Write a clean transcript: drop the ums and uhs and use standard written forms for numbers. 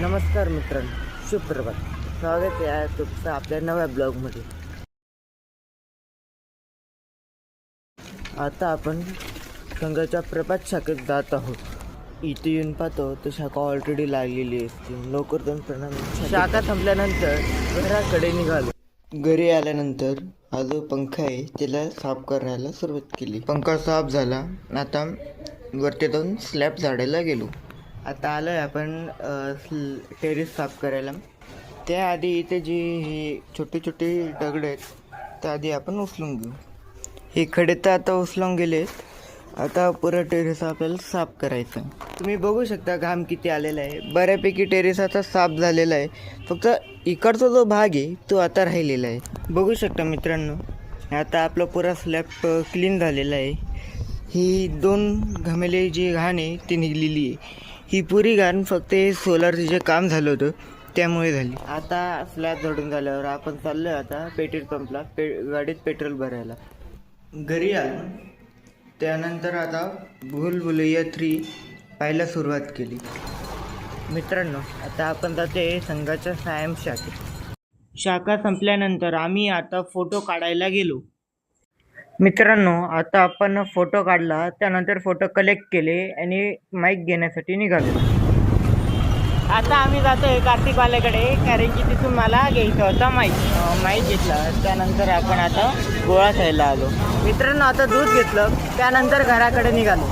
नमस्कार मित्रांनो, सुप्रभात. स्वागत आहे तुमचं आपल्या नव्या ब्लॉगमध्ये. आता आपण संघाच्या प्रभात शाखेत जात आहोत. इथे येऊन पाहतो तर शाखा ऑलरेडी लागलेली असते. लवकर जाऊन प्रणाम. शाखा संपल्यानंतर घराकडे निघालो. घरी आल्यानंतर हा जो पंखा आहे त्याला साफ करायला सुरुवात केली. पंखा साफ झाला. आता वरती जाऊन स्लॅब झाडायला गेलो. आता आलो आहे आपण टेरेस साफ करायला. त्याआधी इथे जी ही छोटे छोटे दगड आहेत त्याआधी आपण उचलून घेऊ. हे खडे तर आता उचलून गेलेत. आता पुरा टेरेस आपल्याला साफ करायचं. तुम्ही बघू शकता घाम किती आलेला आहे. बऱ्यापैकी टेरेस आता साफ झालेला आहे. फक्त इकडचा जो भाग आहे तो आता राहिलेला आहे. बघू शकता मित्रांनो, आता आपला पुरा स्लॅब क्लीन झालेला आहे. ही 2 घमेले जी घाण आहे ती निघलेली आहे. ही पुरी घाण फक्त सोलारचं जे काम झालं होतं त्यामुळे झाली. आता स्लॅब झडून झाल्यावर आपण चाललो आता पेट्रोल पंपला गाडीत पेट्रोल भरायला. घरी आलो त्यानंतर आता भूलभुलैया 3 पाहायला सुरुवात केली. मित्रांनो, आता आपण जाते संघाच्या सायम शाखेत. शाखा संपल्यानंतर आम्ही आता फोटो काढायला गेलो. मित्रांनो, आता आपण फोटो काढला, त्यानंतर फोटो कलेक्ट केले आणि माईक घेण्यासाठी निघालो. आता आम्ही जातोय कार्तिकवाल्याकडे, कारण की तिथून मला घ्यायचा होता माईक घेतला. त्यानंतर आपण आता गोळा खायला आलो. मित्रांनो, आता दूध घेतलं, त्यानंतर घराकडे निघालो.